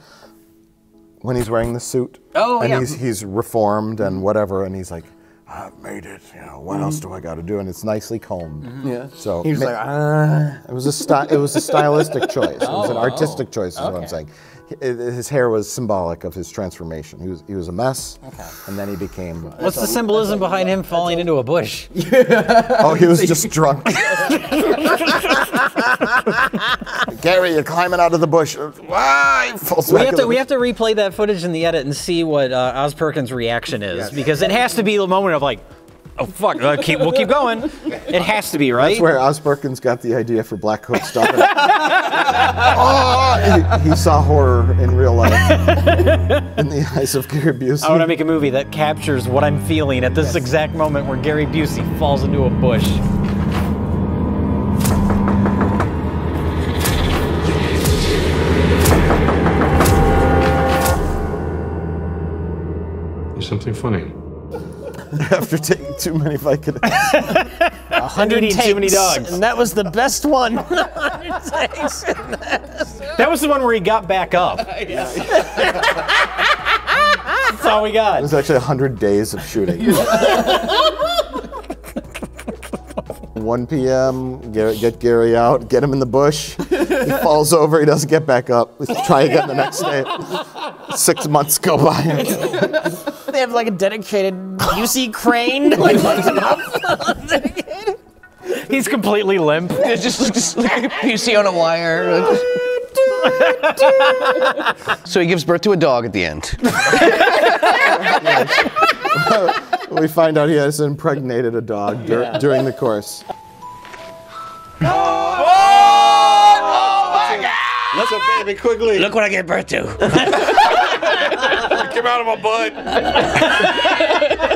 when he's wearing the suit. Oh, and yeah. he's reformed and whatever, and he's like, I've made it. You know, what else do I got to do? And it's nicely combed. Yeah. So He was like, it was a stylistic choice. It was an artistic choice, is what I'm saying. His hair was symbolic of his transformation. He was a mess, and then he became. What's the symbolism behind him falling into a bush? Oh, he was just drunk. Gary, you're climbing out of the bush. Why? We have to replay that footage in the edit and see what Oz Perkins' reaction is, because it has to be a moment of like, oh fuck, we'll keep going. It has to be, right? That's where Oz Perkins got the idea for Black Hook's daughter. He saw horror in real life in the eyes of Gary Busey. I want to make a movie that captures what I'm feeling at this exact moment where Gary Busey falls into a bush. There's something funny. After taking too many Vicodins. 100 eating too many dogs. And that was the best one. That was the one where he got back up. That's all we got. It was actually 100 days of shooting. 1 p.m., get Gary out, get him in the bush. He falls over, he doesn't get back up. Try again the next day. 6 months go by. They have like a dedicated Busey crane to like lift him up. He's completely limp. It's just like Busey on a wire. So he gives birth to a dog at the end. We find out he has impregnated a dog during the course. Oh my God! Look at baby quickly. Look what I gave birth to. It came out of my butt.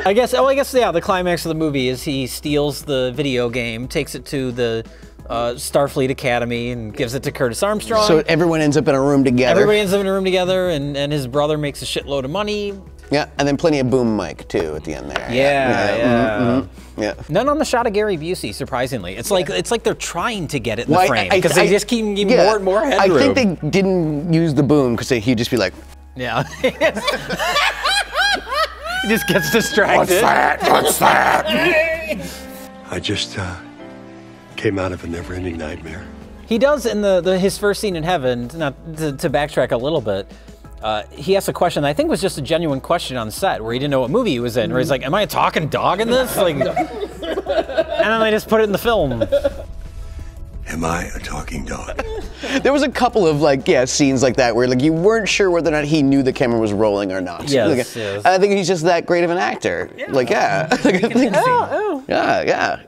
I guess, yeah, the climax of the movie is he steals the video game, takes it to the Starfleet Academy and gives it to Curtis Armstrong. So everyone ends up in a room together. Everybody ends up in a room together, and his brother makes a shitload of money. Yeah, and then plenty of boom mic too at the end there. Yeah. Yeah. None on the shot of Gary Busey, surprisingly. It's like they're trying to get it in the frame because they just keep giving more and more headroom. I think they didn't use the boom because he'd just be like, yeah. He just gets distracted. What's that? I just came out of a never-ending nightmare. He does in his first scene in heaven. Not to backtrack a little bit. He asked a question that I think was just a genuine question on set, where he didn't know what movie he was in. Where he's like, "Am I a talking dog in this?" Like, and then they just put it in the film. Am I a talking dog? There was a couple of scenes like that where you weren't sure whether or not he knew the camera was rolling or not. Yes, yes. I think he's just that great of an actor. Yeah.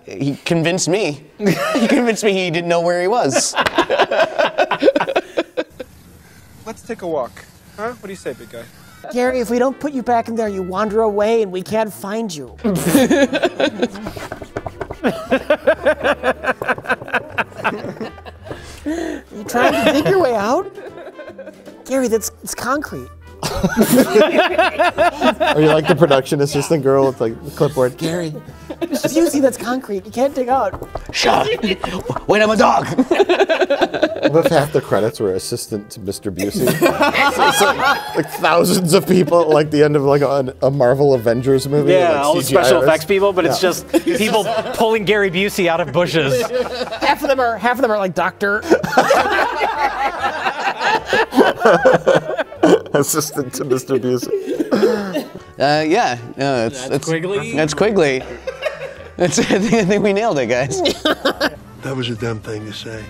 He convinced me. He convinced me he didn't know where he was. Let's take a walk. Huh? What do you say, big guy? Gary, if we don't put you back in there, you wander away and we can't find you. You trying to dig your way out? Gary, it's concrete. Are you like the production assistant girl with the clipboard? Gary, it's Busey, that's concrete. You can't dig out. Shut up. Wait, I'm a dog. What if half the credits were assistant to Mr. Busey? It's like thousands of people, like the end of a Marvel Avengers movie. Yeah, all the special effects people, but it's just people pulling Gary Busey out of bushes. Half of them are like Doctor. Assistant to Mr. Busey. Yeah. No, that's Quigley. That's Quiglly. I think we nailed it, guys. That was a dumb thing to say.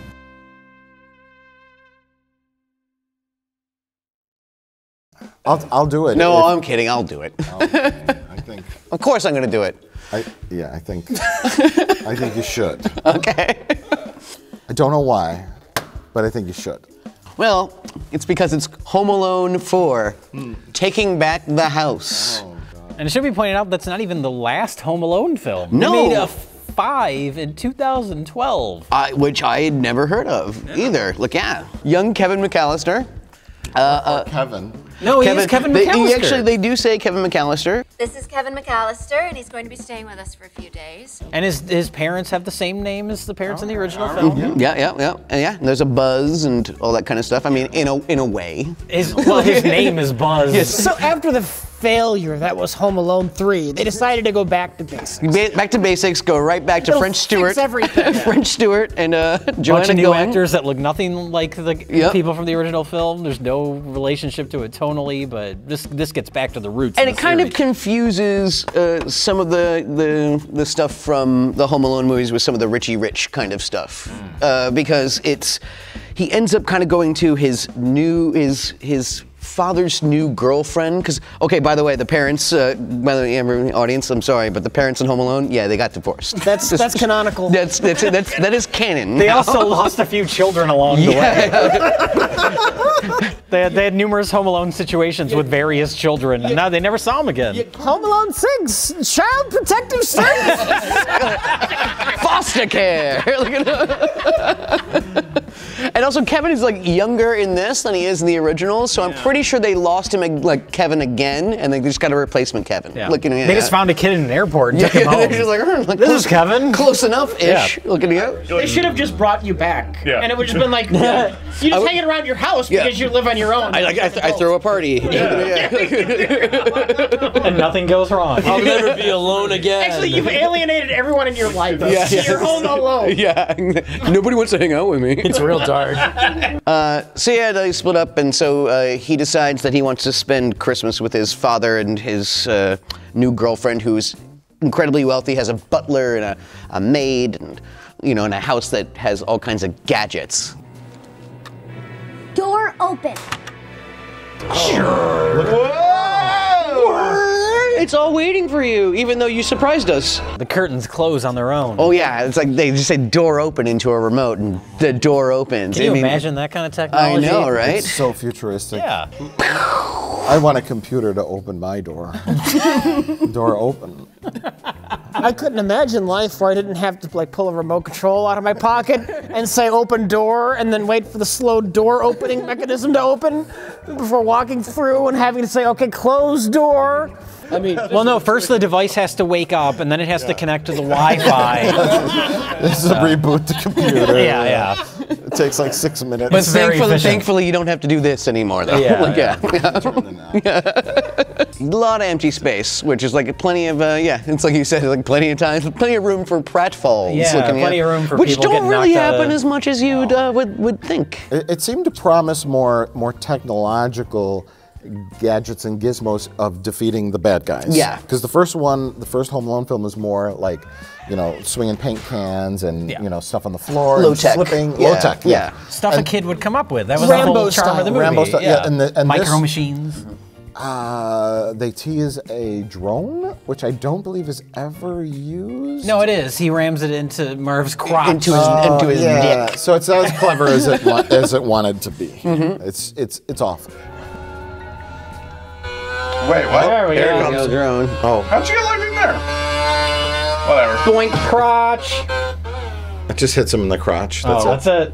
I'll do it. No, I'm kidding. I'll do it. I think. Of course, I'm going to do it. I think you should. Okay. I don't know why, but I think you should. Well, it's because it's Home Alone 4, Taking Back the House. Oh, God. And it should be pointed out that's not even the last Home Alone film. No. They made a 5 in 2012. Which I had never heard of either. Look, yeah. Young Kevin McAllister. Kevin. No, he is Kevin McAllister. They do say Kevin McAllister. This is Kevin McAllister, and he's going to be staying with us for a few days. And his parents have the same name as the parents in the original film. Mm-hmm. Yeah. And there's a Buzz and all that kind of stuff. I mean, in a way. His name is Buzz. Yes. So after the failure that was Home Alone 3. They decided to go back to basics. Back to basics, go right back to It'll French Stewart. fix everything. French Stewart and Bunch Joanna of new Going. actors that look nothing like the people from the original film. There's no relationship to it tonally, but this gets back to the roots. And of it the kind of series. confuses some of the stuff from the Home Alone movies with some of the Richie Rich kind of stuff, because he ends up kind of going to his father's new girlfriend. Because, okay, by the way, the parents, by the way, audience, I'm sorry, but the parents in Home Alone, yeah, they got divorced. That's canonical. That is canon. They also lost a few children along the way. They had numerous Home Alone situations with various children, and now they never saw them again. Home Alone 6, Child Protective Services. Foster care. And also, Kevin is like younger in this than he is in the original, so I'm pretty sure they lost him like Kevin again, and they just got a replacement Kevin. Yeah. They just found a kid in an airport and took him home. They're just like, this is Kevin. Close enough-ish. Looking at They should have just brought you back, and it would just been like, you just hang it around your house because you live on your own. I throw a party. And nothing goes wrong. I'll never be alone again. Actually, you've alienated everyone in your life. You're home alone. Yeah, nobody wants to hang out with me. It's real dark. So yeah, they split up, and so he decides that he wants to spend Christmas with his father and his new girlfriend, who's incredibly wealthy, has a butler and a maid, and in a house that has all kinds of gadgets. Door open. It's all waiting for you, even though you surprised us. The curtains close on their own. Oh yeah, it's like they just say door open into a remote, and the door opens. Can you imagine that kind of technology? I know, right? It's so futuristic. Yeah. I want a computer to open my door. Door open. I couldn't imagine life where I didn't have to pull a remote control out of my pocket and say open door and then wait for the slow door opening mechanism to open before walking through and having to say, okay, close door. I mean, well, no, first the device has to wake up and then it has to connect to the Wi-Fi. This is a reboot the computer. Yeah. It takes like 6 minutes. But thankfully, you don't have to do this anymore, though. Yeah. A lot of empty space, which is like plenty of, it's like you said, like plenty of time, plenty of room for pratfalls. Yeah, plenty of room for which people don't getting really knocked out happen of- as much as you'd would think. It seemed to promise more technological gadgets and gizmos of defeating the bad guys. Yeah. Because the first Home Alone film was more like, swinging paint cans and, stuff on the floor. Low and tech. Slipping. Yeah. Low tech, yeah. Stuff a kid would come up with. That was Rambo the whole charm of the style. movie. Rambo style, yeah. And Micro this- machines. They tease a drone, which I don't believe is ever used. No, it is. He rams it into Marv's crotch. Into his dick. So it's not as clever as it wanted to be. It's awful. Wait, what? There we There go. goes drone. Oh, How'd you get locked in there? Whatever. Boink crotch. it just hits him in the crotch. That's That's it.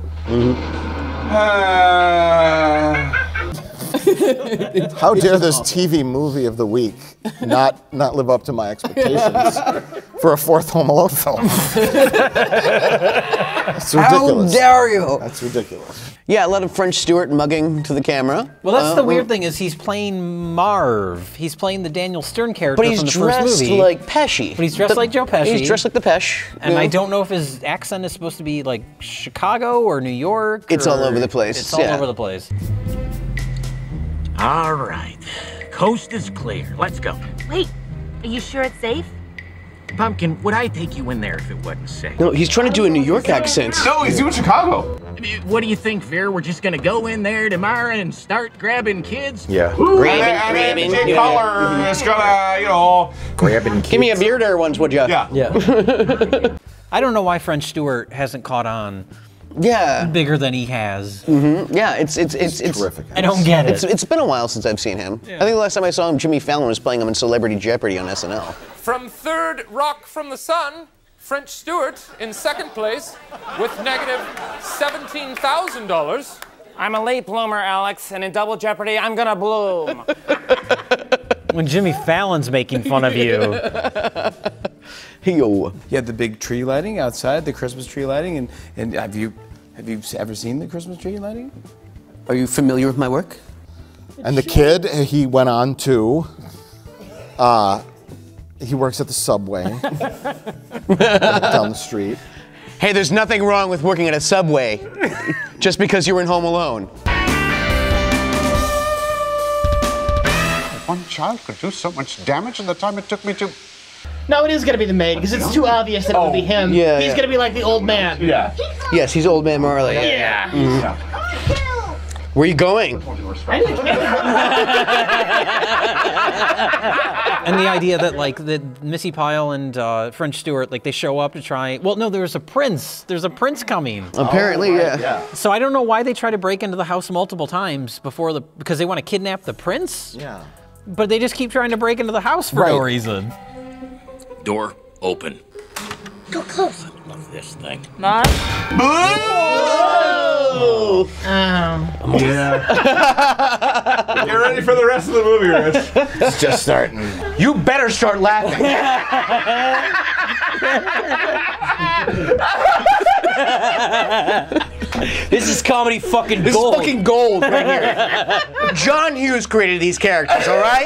How dare this TV movie of the week not live up to my expectations for a fourth Home Alone film? It's ridiculous. How dare you? That's ridiculous. Yeah, a lot of French Stewart mugging to the camera. Well, that's the weird thing is he's playing Marv. He's playing the Daniel Stern character But he's from the dressed first movie. like Pesci. But he's dressed like Joe Pesci. He's dressed like the Pesh. And I don't know if his accent is supposed to be like Chicago or New York. It's all or- over the place, It's all yeah. over the place. All right. Coast is clear. Let's go. Wait, are you sure it's safe? Pumpkin, would I take you in there if it wasn't safe? No, he's trying to do a New York accent. No, he's doing Chicago. What do you think, Veer? We're just gonna go in there tomorrow and start grabbing kids? Yeah. Grabbing, Jay Collar is gonna, Grabbing kids. Give me a beer there once, would ya? Yeah. I don't know why French Stewart hasn't caught on Yeah. bigger than he has. Yeah, it's terrific. I don't get it. It's been a while since I've seen him. I think the last time I saw him, Jimmy Fallon was playing him in Celebrity Jeopardy on SNL. From third Rock from the Sun, French Stewart in second place with negative $17,000. I'm a late bloomer, Alex, and in Double Jeopardy, I'm gonna bloom. When Jimmy Fallon's making fun of you. Yo. You had the big tree lighting outside, the Christmas tree lighting, and have you ever seen the Christmas tree lighting? Are you familiar with my work? And the kid, he went on to He works at the Subway down the street. Hey, there's nothing wrong with working at a Subway just because you were in Home Alone. One child could do so much damage in the time it took me to... No, it is gonna be the maid, because it's too obvious that it will be him. Yeah, He's gonna be like the old man. Yeah. Yes, he's Old Man Marley. Yeah. Mhm. Where are you going? And the idea that like the Missy Pyle and French Stewart, like they show up to try. Well, no, there's a prince. There's a prince coming. Apparently, yeah. So I don't know why they try to break into the house multiple times because they want to kidnap the prince. Yeah. But they just keep trying to break into the house for no reason. Door open. Go close. I love this thing. Mom? Oh! Yeah. Get ready for the rest of the movie, Rich. It's just starting. You better start laughing. This is comedy fucking This gold. is fucking gold right here. John Hughes created these characters, all right?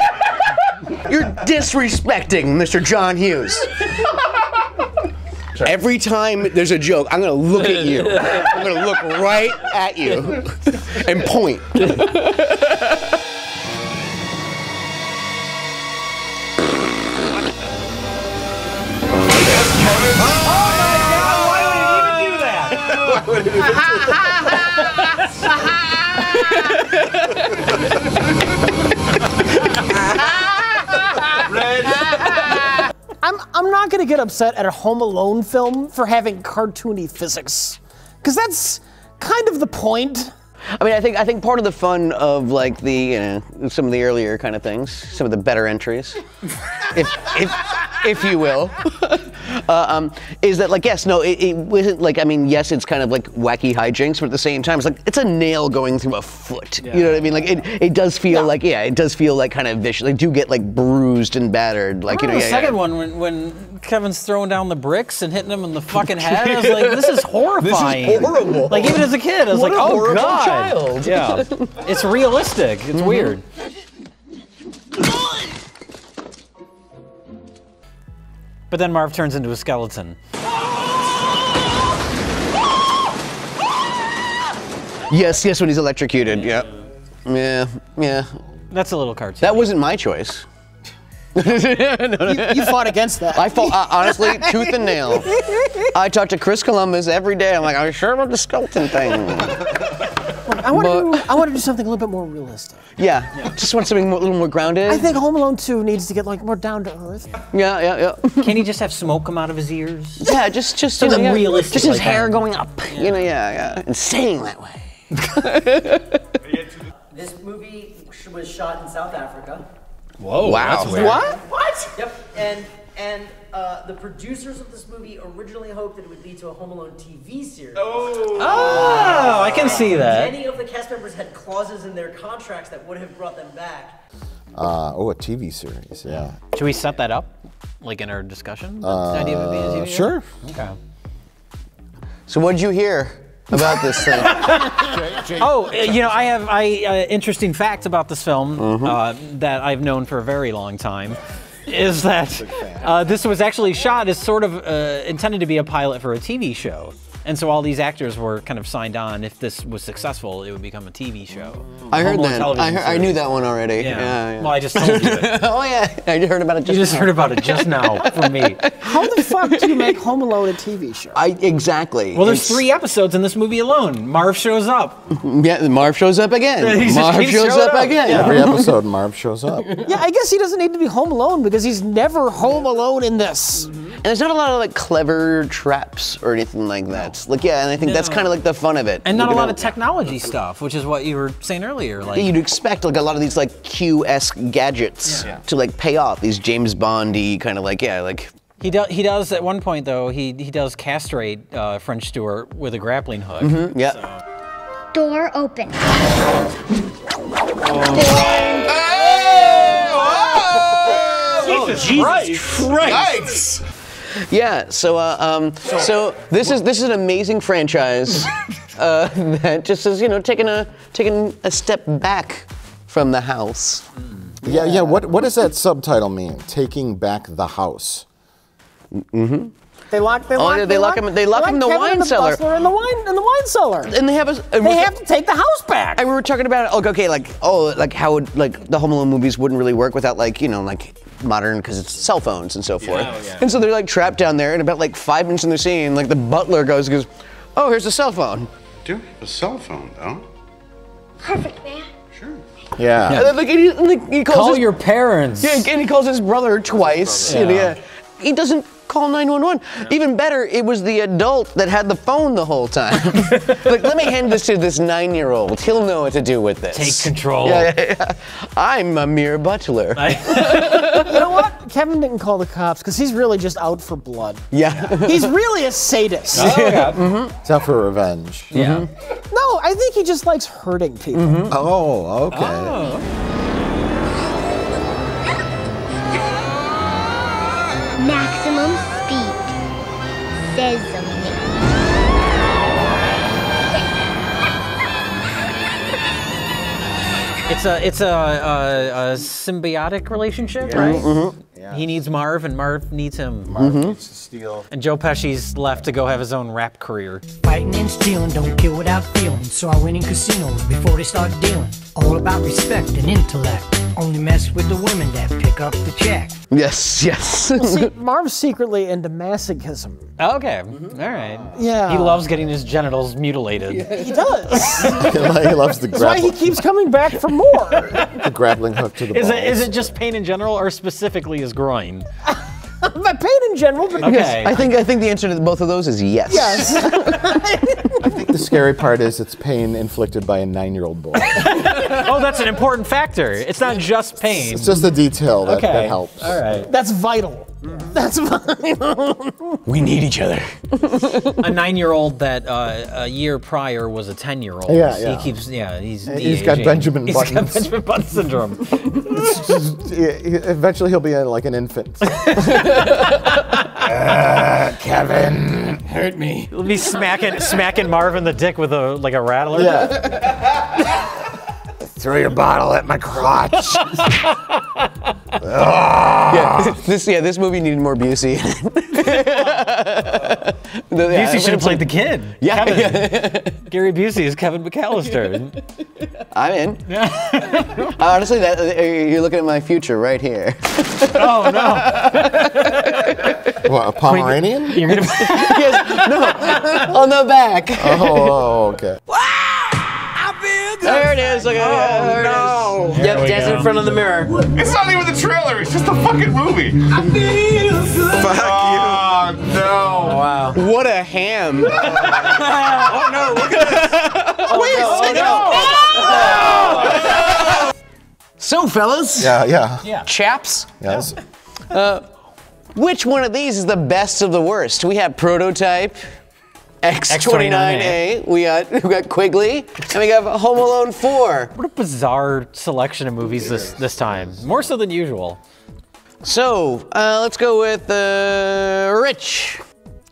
You're disrespecting Mr. John Hughes. Every time there's a joke, I'm gonna look at you. I'm gonna look right at you and point. I'm not gonna get upset at a Home Alone film for having cartoony physics, because that's kind of the point. I mean, I think part of the fun of like the some of the earlier kind of things, some of the better entries, if you will, is that like yes, no, it wasn't like, I mean, yes, it's kind of like wacky hijinks, but at the same time, it's like it's a nail going through a foot. Yeah. You know what I mean? Like it does feel like it does feel like kind of vicious. They do get like bruised and battered. Like the second one when Kevin's throwing down the bricks and hitting him in the fucking head, I was like, this is horrifying. This is horrible. Like even as a kid, I was What like, a oh horrible god. child. Yeah, it's realistic. It's weird. But then Marv turns into a skeleton. Yes, when he's electrocuted. Yep. Yeah. That's a little cartoon. That wasn't my choice. You fought against that. I fought, honestly, tooth and nail. I talk to Chris Columbus every day. I'm like, are you sure about the skeleton thing? I want to do something a little bit more realistic. Yeah. Just want something a little more grounded. I think Home Alone 2 needs to get like more down to earth. Yeah. Can he just have smoke come out of his ears? Yeah, just something realistic. Just his like hair that. going up. Yeah. And staying that way. This movie was shot in South Africa. Whoa! Wow. That's weird. What? Yep. And the producers of this movie originally hoped that it would lead to a Home Alone TV series. Oh, I can see that. Many of the cast members had clauses in their contracts that would have brought them back. A TV series, yeah. Should we set that up, like in our discussion? The idea of it being a TV show? Sure. Okay. So what'd you hear about this thing? I have interesting fact about this film that I've known for a very long time. Is that this was actually shot as sort of intended to be a pilot for a TV show. And so all these actors were kind of signed on. If this was successful, it would become a TV show. I heard that. I knew that one already. Yeah. Well, I just told you it. Oh yeah, I heard about it just now. You just heard about it just now from me. How the fuck do you make Home Alone a TV show? Exactly. Well, there's 3 episodes in this movie alone. Marv shows up. Yeah, Marv shows up again. Marv shows up again. Yeah. Every episode, Marv shows up. Yeah, I guess he doesn't need to be home alone because he's never home alone in this. And there's not a lot of like clever traps or anything like that. Like and I think that's kind of like the fun of it. And not a lot of technology stuff, which is what you were saying earlier. Like you'd expect like a lot of these like Q-esque gadgets to like pay off. These James Bond-y kind of like He does at one point though. He does castrate French Stewart with a grappling hook. Yeah. So. Door open. Jesus Christ! Yeah, so this is an amazing franchise that just is taking a step back from the house. Yeah. What does that subtitle mean? Taking back the house. Mm-hmm. They lock him in the wine cellar. In the wine cellar. And they have to take the house back. And we were talking about how would, the Home Alone movies wouldn't really work without modern, because it's cell phones and so forth. Yeah. And so they're trapped down there, and about 5 minutes in the scene, the butler goes, "Oh, here's a cell phone." Do a cell phone though. Perfect, man. Yeah. And he calls Call your parents. Yeah, and he calls his brother twice. Yeah. He doesn't call 911. Even better, it was the adult that had the phone the whole time. Let me hand this to this 9-year-old. He'll know what to do with this. Take control. Yeah. I'm a mere butler. You know what? Kevin didn't call the cops because he's really just out for blood. Yeah. He's really a sadist. It's out for revenge. Yeah. No, I think he just likes hurting people. Oh, okay. Maximum speed. Sesame. It's a symbiotic relationship, right? Mm-hmm. Yeah. He needs Marv, and Marv needs him. Marv needs to steal. And Joe Pesci's left to go have his own rap career. Fighting and stealing don't kill without feeling. So I went in casinos before they start dealing. All about respect and intellect. Only mess with the women that pick up the check. Yes. Well, see, Marv's secretly into masochism. Okay, all right. Yeah. He loves getting his genitals mutilated. He does. He loves the That's why he keeps coming back for more. The grappling hook to the balls. Is it just pain in general, or specifically his groin? Pain in general, but Okay. I think the answer to both of those is yes. Yes. I think the scary part is it's pain inflicted by a 9-year-old boy. Oh, that's an important factor. It's not just pain. It's just a detail that helps. All right. That's vital. That's vital. We need each other. A 9-year-old that a year prior was a 10-year-old. Yeah. He keeps, he's He's got de-aging. Benjamin He's Buttons. got Benjamin Button syndrome. Eventually he'll be like an infant. Kevin, hurt me. He'll be smacking Marv in the dick with a rattler. Yeah. Throw your bottle at my crotch. This movie needed more Busey. Busey should have played the kid. Yeah. Gary Busey is Kevin McAllister. I'm in. Honestly, you're looking at my future right here. Oh no! What, a Pomeranian? You're gonna Yes, no, on the back. Oh, okay. There it is. Look at it. No. Yep, dance in front of the mirror. It's not even the trailer. It's just a fucking movie. Fuck you. Oh no. Wow. What a ham. Oh no, look at this. So, fellas. Yeah. Chaps. Yes. Which one of these is the best of the worst? We have Prototype, X29A, we got Quigley, and we got Home Alone 4. What a bizarre selection of movies this time. More so than usual. So, let's go with Rich.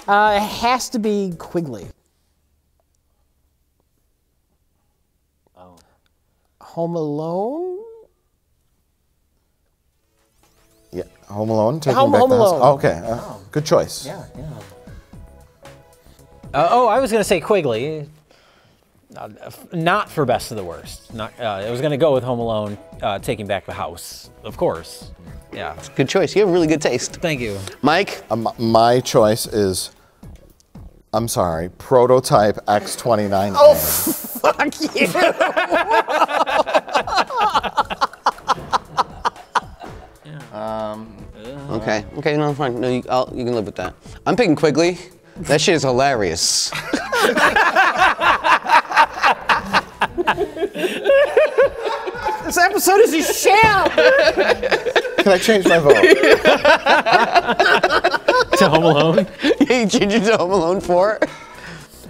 It has to be Quigley. Oh. Home Alone? Yeah. Home Alone. Taking Home back the house. Alone. Oh, okay. Good choice. Yeah. I was gonna say Quigley. Not for best of the worst. I was gonna go with Home Alone, Taking Back the House, of course. Yeah. Good choice. You have really good taste. Thank you. Mike? My choice is, I'm sorry, Prototype X29. Oh, fuck you. Okay, no, fine. No, you can live with that. I'm picking Quigley. That shit is hilarious. This episode is a sham. Can I change my vote? To Home Alone? You change it to Home Alone 4?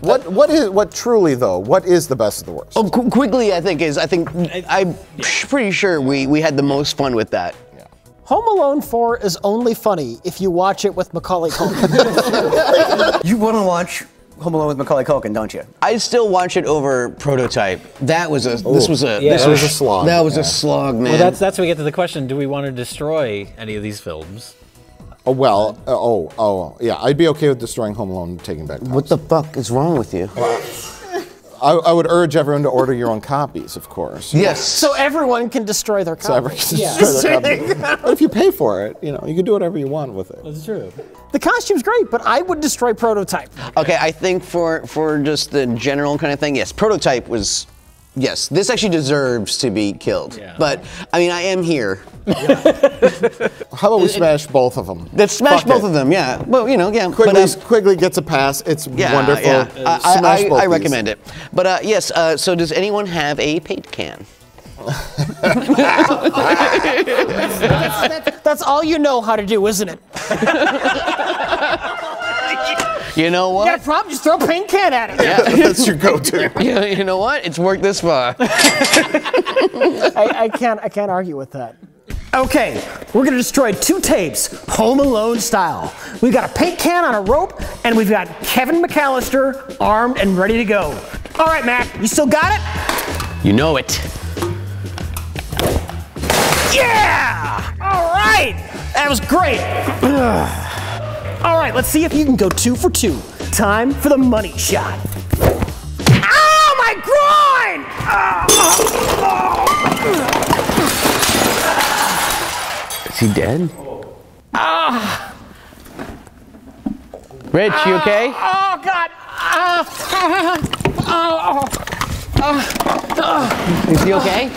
What truly though? What is the best of the worst? Oh, Quigley, I'm pretty sure we had the most fun with that. Home Alone 4 is only funny if you watch it with Macaulay Culkin. You want to watch Home Alone with Macaulay Culkin, don't you? I still watch it over Prototype. That was a. This was a. Yeah. This That was was a slog. That was a slog, man. Well, that's where we get to the question: do we want to destroy any of these films? Oh well. Yeah. I'd be okay with destroying Home Alone and taking back. What the fuck is wrong with you? I would urge everyone to order your own copies, of course. Yes. So everyone can destroy their So everyone copies. can destroy their copies. But if you pay for it, you can do whatever you want with it. That's true. The costume's great, but I would destroy Prototype. Okay, I think for just the general kind of thing, yes, Prototype was. Yes, this actually deserves to be killed. Yeah. But I mean, I am here. How about we smash both of them? Let's smash both of them. Yeah. Well, yeah. Quigley gets a pass. It's wonderful. Yeah. Smash both I these. recommend it. But yes. So does anyone have a paint can? That's all you know how to do, isn't it? You know what? You got a problem? Just throw a paint can at it. Yeah, that's your go-to. Yeah, you know what? It's worked this far. I can't argue with that. Okay, we're gonna destroy 2 tapes, Home Alone style. We've got a paint can on a rope, and we've got Kevin McAllister armed and ready to go. All right, Mac, you still got it? You know it. Yeah! All right! That was great. All right, let's see if you can go 2 for 2. Time for the money shot. Ow, my groin! Is he dead? Rich, you okay? Oh, God. Is he okay?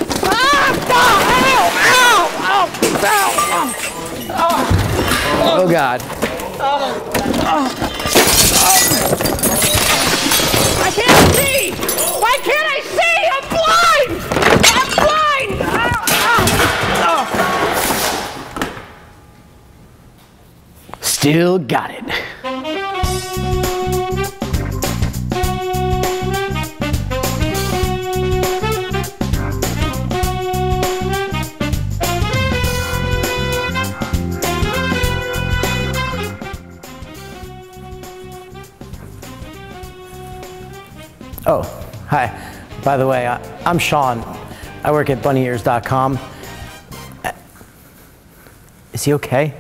Oh, God. I can't see! Why can't I see? I'm blind! I'm blind! Still got it. Oh, hi. By the way, I'm Sean. I work at bunnyears.com. Is he okay?